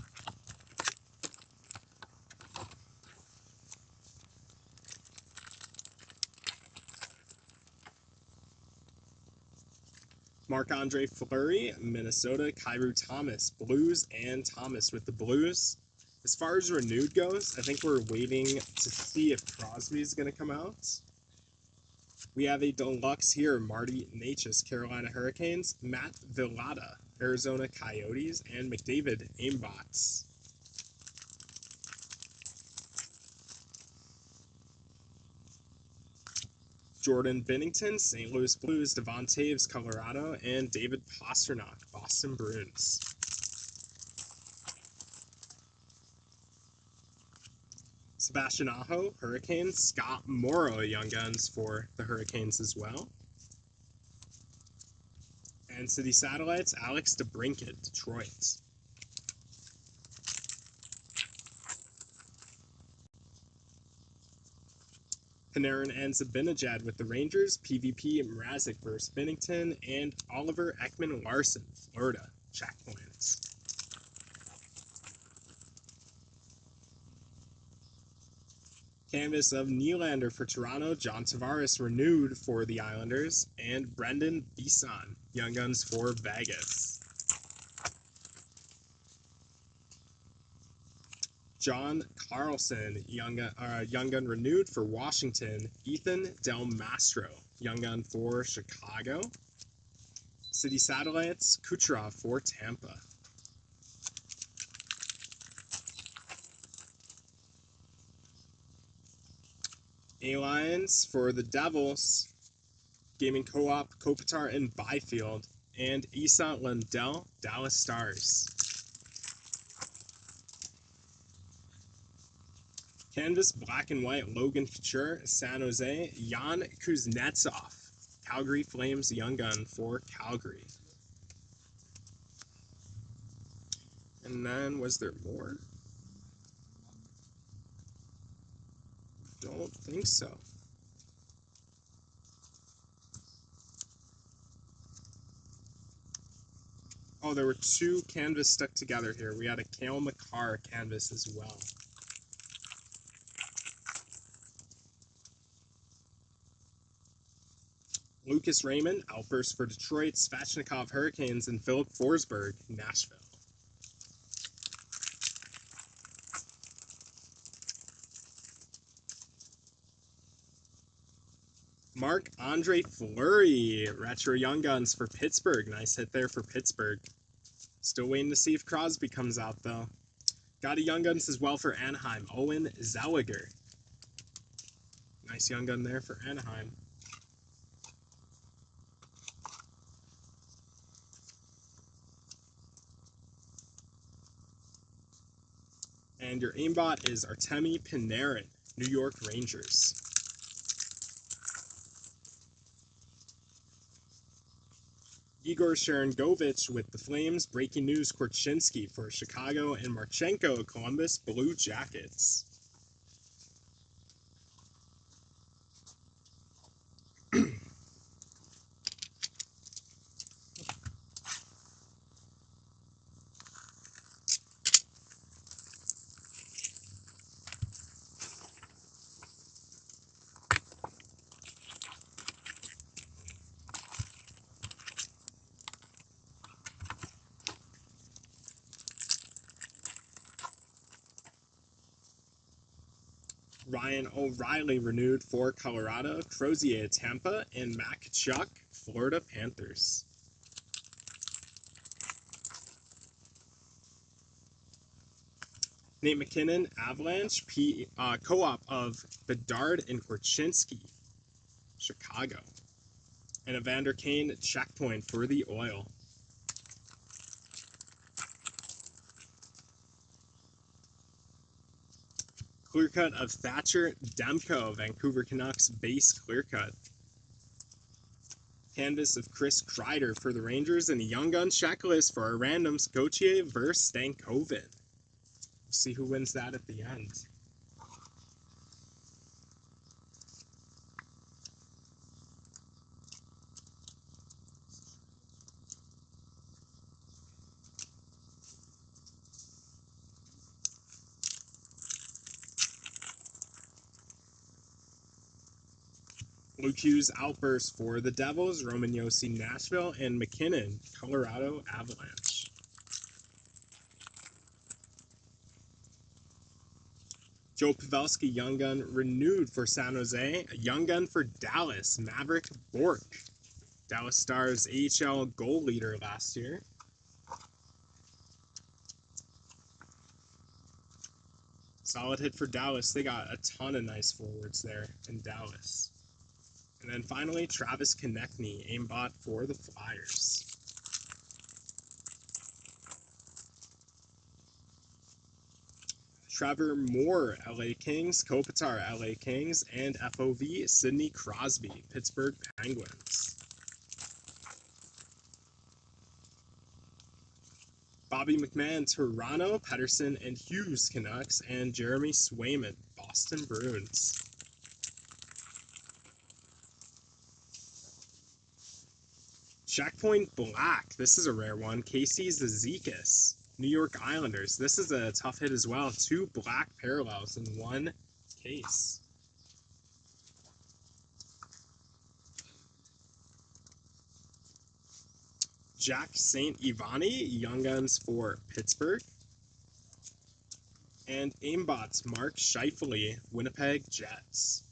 Marc-Andre Fleury, Minnesota. Kyrou Thomas, Blues, and Thomas with the Blues. As far as renewed goes, I think we're waiting to see if Crosby is going to come out. We have a deluxe here, Marty Necas, Carolina Hurricanes, Matt Villada, Arizona Coyotes, and McDavid, aimbots. Jordan Binnington, St. Louis Blues, Devon Taves, Colorado, and David Pastrnak, Boston Bruins. Sebastian Aho, Hurricanes, Scott Morrow, Young Guns for the Hurricanes as well. And City Satellites, Alex DeBrincat, Detroit. Panarin and Zibanejad with the Rangers, PvP Mrazek versus Binnington, and Oliver Ekman-Larsson, Florida, checkpoints. Canvas of Nylander for Toronto, John Tavares renewed for the Islanders, and Brendan Bison, Young Guns for Vegas. John Carlson, Young Gun renewed for Washington. Ethan Del Mastro, Young Gun for Chicago. City Satellites, Kucherov for Tampa. A-Lions for the Devils, Gaming Co-op, Kopitar, and Byfield, and Esa Lundell, Dallas Stars. Canvas Black and White, Logan Couture, San Jose, Jan Kuznetsov, Calgary Flames Young Gun for Calgary. And then, was there more? Don't think so. Oh, there were two canvas stuck together here. We had a Cale Makar canvas as well. Lucas Raymond, Outburst for Detroit, Svechnikov Hurricanes, and Philip Forsberg, Nashville. Marc-Andre Fleury, Retro Young Guns for Pittsburgh. Nice hit there for Pittsburgh. Still waiting to see if Crosby comes out, though. Got a Young Guns as well for Anaheim, Owen Zellweger. Nice Young Gun there for Anaheim. And your aimbot is Artemi Panarin, New York Rangers. Igor Sharangovich with the Flames, Breaking News Korchinski for Chicago, and Marchenko, Columbus Blue Jackets. Ryan O'Reilly renewed for Colorado, Crozier Tampa, and Mac Chuck, Florida Panthers. Nate McKinnon, Avalanche, co-op of Bedard and Korchinski, Chicago. And Evander Kane, checkpoint for the Oil. Clear cut of Thatcher Demko, Vancouver Canucks base clear cut. Canvas of Chris Kreider for the Rangers, and a Young Gun checklist for our randoms, Gauthier versus Stankoven. We'll see who wins that at the end. Luke Hughes Outburst for the Devils, Roman Josi Nashville, and McKinnon, Colorado Avalanche. Joe Pavelski Young Gun renewed for San Jose, a Young Gun for Dallas, Maverick Bourque. Dallas Stars AHL goal leader last year. Solid hit for Dallas. They got a ton of nice forwards there in Dallas. And then finally, Travis Konechny, aimbot for the Flyers. Trevor Moore, LA Kings, Kopitar, LA Kings, and FOV, Sidney Crosby, Pittsburgh Penguins. Bobby McMahon, Toronto, Pedersen, and Hughes Canucks, and Jeremy Swayman, Boston Bruins. Checkpoint Black, this is a rare one. Casey Zizekas, New York Islanders. This is a tough hit as well. 2 black parallels in one case. Jack St. Ivani, Young Guns for Pittsburgh. And aimbots, Mark Scheifele, Winnipeg Jets.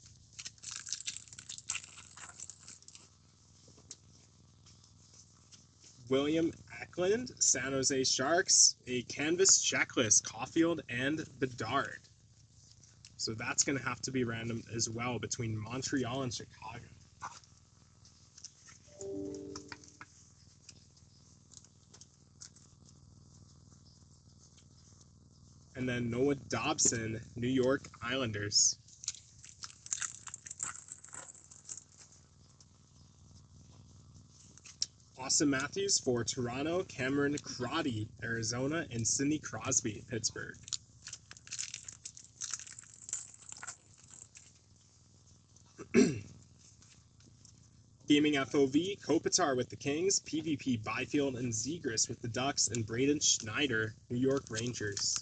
William Eklund, San Jose Sharks, a canvas checklist, Caulfield and Bedard. So that's going to have to be random as well between Montreal and Chicago. And then Noah Dobson, New York Islanders. Austin Matthews for Toronto, Cameron Crotty, Arizona, and Sidney Crosby, Pittsburgh. Gaming FOV, Kopitar with the Kings, PvP, Byfield, and Zegras with the Ducks, and Braden Schneider, New York Rangers.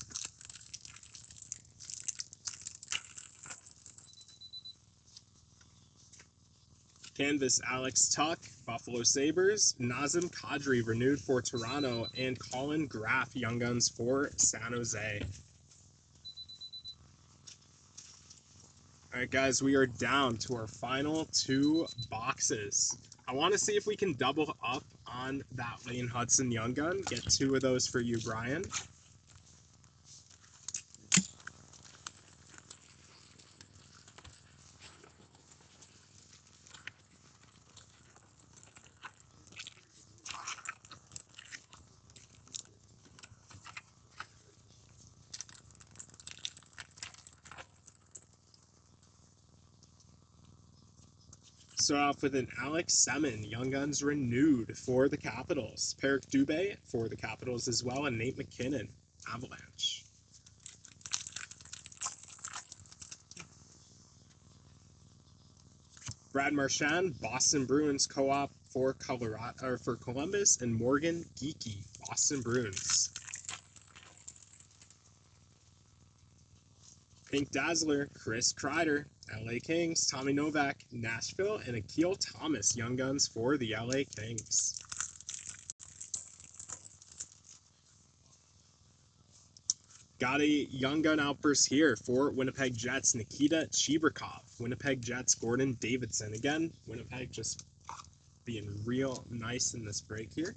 Canvas, Alex Tuck, Buffalo Sabres, Nazem Kadri renewed for Toronto, and Colin Graff, Young Guns for San Jose. Alright guys, we are down to our final 2 boxes. I want to see if we can double up on that Lane Hudson Young Gun. Get 2 of those for you, Brian. Start off with an Alex Semin, Young Guns renewed for the Capitals. Perik Dubé for the Capitals as well, and Nate McKinnon, Avalanche. Brad Marchand, Boston Bruins co-op for Columbus, and Morgan Geekie, Boston Bruins. Pink Dazzler, Chris Kreider, LA Kings, Tommy Novak, Nashville, and Akil Thomas, Young Guns for the LA Kings. Got a Young Gun outburst here for Winnipeg Jets, Nikita Chibrikov. Winnipeg Jets, Gordon Davidson. Again, Winnipeg just being real nice in this break here.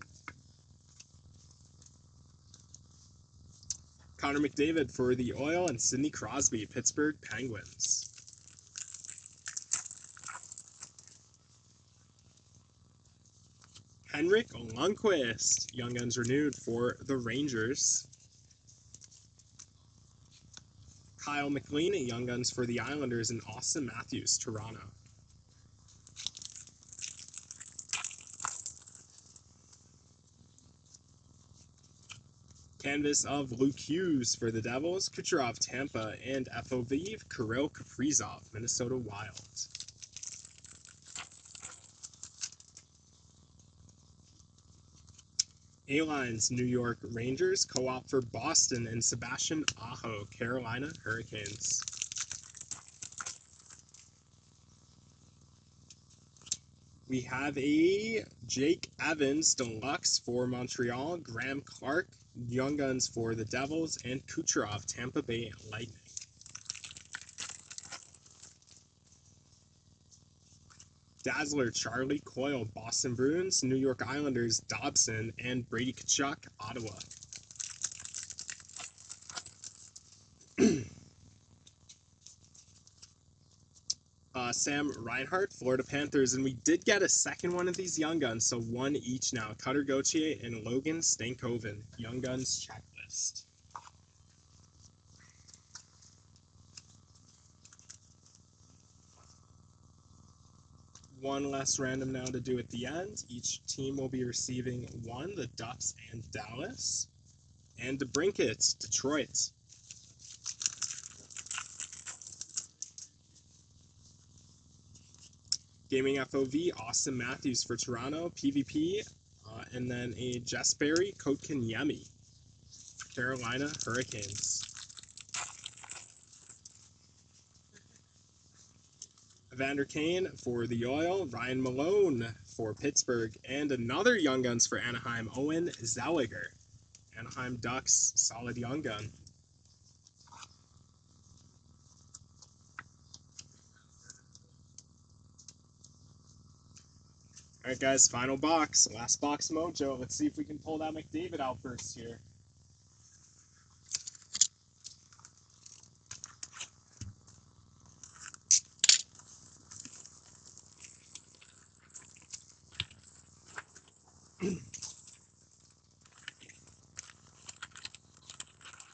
Connor McDavid for the Oil, and Sidney Crosby, Pittsburgh Penguins. Henrik Lundqvist, Young Guns renewed for the Rangers. Kyle McLean, Young Guns for the Islanders, and Austin Matthews, Toronto. Canvas of Luke Hughes for the Devils, Kucherov, Tampa, and FOV, Kirill Kaprizov, Minnesota Wild. A-Lines, New York Rangers, co-op for Boston, and Sebastian Aho, Carolina Hurricanes. We have a Jake Evans Deluxe for Montreal, Graham Clark, Young Guns for the Devils, and Kucherov, Tampa Bay Lightning. Dazzler, Charlie Coyle, Boston Bruins, New York Islanders, Dobson, and Brady Tkachuk, Ottawa. Sam Reinhart, Florida Panthers, and we did get a second one of these Young Guns, so 1 each now. Cutter Gauthier and Logan Stankoven, Young Guns checklist. One less random now to do at the end. Each team will be receiving 1, the Ducks and Dallas. And DeBrincat, Detroit. Gaming FOV, Austin Matthews for Toronto, PvP, and then a Jesperi Kotkaniemi, Carolina Hurricanes. Evander Kane for the Oil, Ryan Malone for Pittsburgh, and another Young Guns for Anaheim, Owen Zellweger. Anaheim Ducks, solid Young Gun. Alright guys, final box. Last box mojo. Let's see if we can pull that McDavid out first here.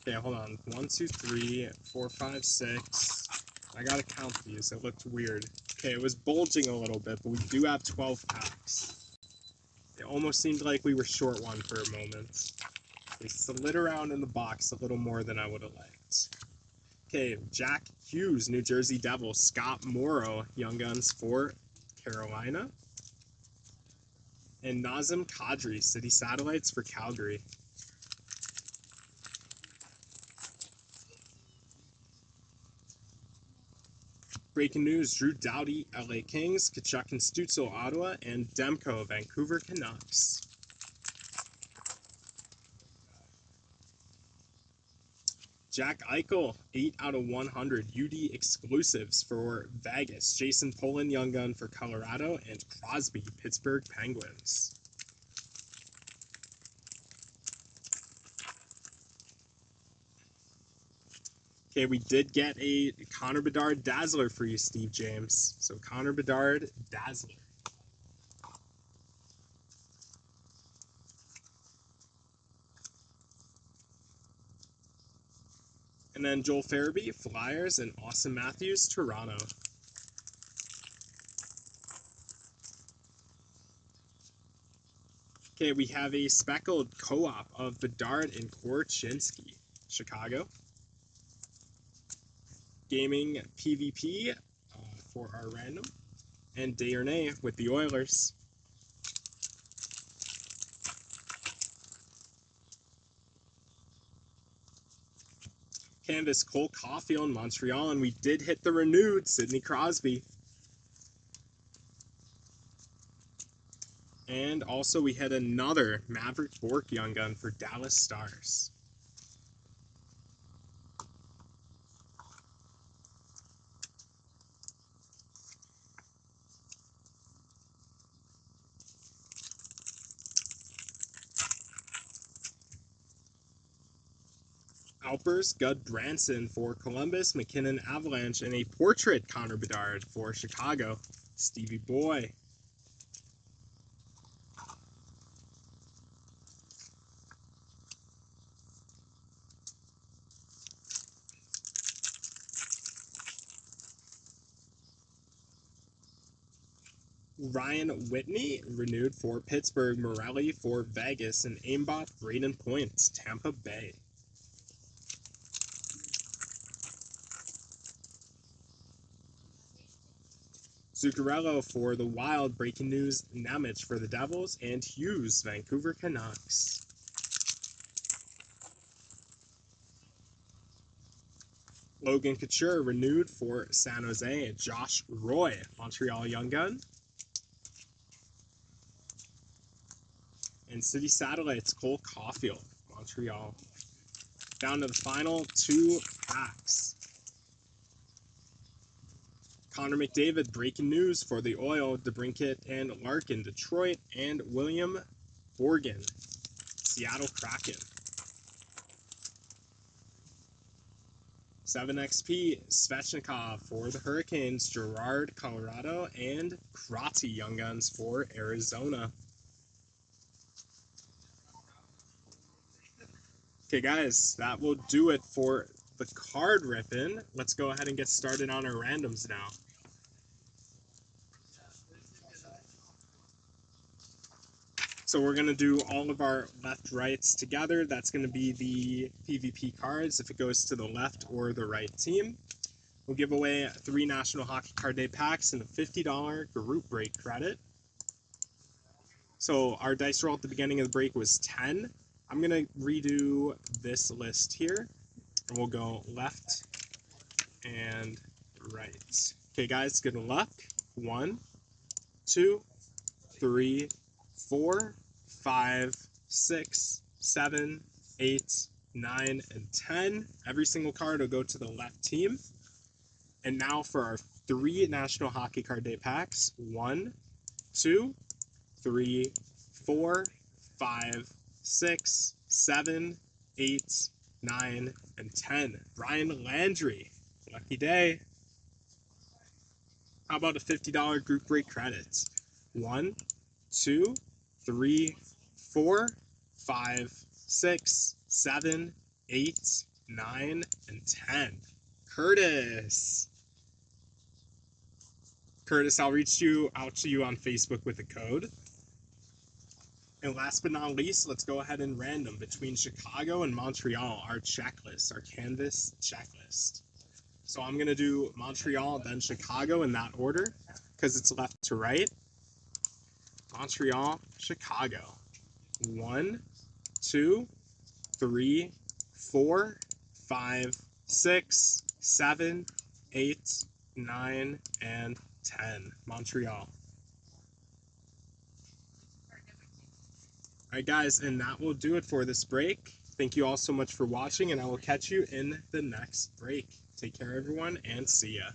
Okay, hold on. 1, 2, 3, 4, 5, 6. I gotta count these. It looked weird. Okay, it was bulging a little bit, but we do have 12 packs. It almost seemed like we were short one for a moment. They slid around in the box a little more than I would have liked. Okay, Jack Hughes, New Jersey Devils. Scott Morrow, Young Guns for Carolina. And Nazem Kadri, City Satellites for Calgary. Breaking news, Drew Doughty, LA Kings, Kachuk and Stützle, Ottawa, and Demko, Vancouver Canucks. Jack Eichel, 8 out of 100 UD exclusives for Vegas. Jason Poland, Young Gun for Colorado, and Crosby, Pittsburgh Penguins. Okay, we did get a Connor Bedard Dazzler for you, Steve James. So Connor Bedard Dazzler. And then Joel Farabee, Flyers, and Austin Matthews, Toronto. Okay, we have a speckled co-op of Bedard and Korchinski, Chicago. Gaming PvP for our random. And Desharnais with the Oilers. Canvas Cole Caulfield, Montreal, and we did hit the renewed Sidney Crosby. And also we had another Maverick Bourque Young Gun for Dallas Stars. Alpers Gudbranson for Columbus, McKinnon Avalanche, and a portrait Connor Bedard for Chicago, Stevie Boy. Ryan Whitney, renewed for Pittsburgh, Morelli for Vegas, and aimbot Braden Point, Tampa Bay. Zuccarello for the Wild, breaking news, Nemec for the Devils, and Hughes, Vancouver Canucks. Logan Couture, renewed for San Jose, Josh Roy, Montreal Young Gun. And City Satellites, Cole Caulfield, Montreal. Down to the final 2 packs. Connor McDavid, breaking news for the Oil, DeBrincat and Larkin, Detroit, and William Borgen, Seattle Kraken. 7XP, Svechnikov for the Hurricanes, Gerard, Colorado, and Crotty Young Guns for Arizona. Okay, guys, that will do it for the card ripping. Let's go ahead and get started on our randoms now. So we're going to do all of our left-rights together. That's going to be the PvP cards if it goes to the left or the right team. We'll give away 3 National Hockey Card Day packs and a $50 group break credit. So our dice roll at the beginning of the break was 10. I'm going to redo this list here, and we'll go left and right. Okay, guys, good luck. 1, 2, 3, 4, 5, 6, 7, 8, 9, and 10. Every single card will go to the left team. And now for our 3 National Hockey Card Day packs. 1, 2, 3, 4, 5, 6, 7, 8, 9, and 10. Brian Landry. Lucky day. How about a $50 group break credit? 1, 2, 3, 4, 5, 6, 7, 8, 9, and 10. Curtis. Curtis, I'll reach out to you on Facebook with a code. And last but not least, let's go ahead and random between Chicago and Montreal, our checklist, our canvas checklist. So I'm going to do Montreal, then Chicago in that order, because it's left to right. Montreal, Chicago. 1, 2, 3, 4, 5, 6, 7, 8, 9, and 10. Montreal. Alright guys, and that will do it for this break. Thank you all so much for watching, and I will catch you in the next break. Take care everyone, and see ya.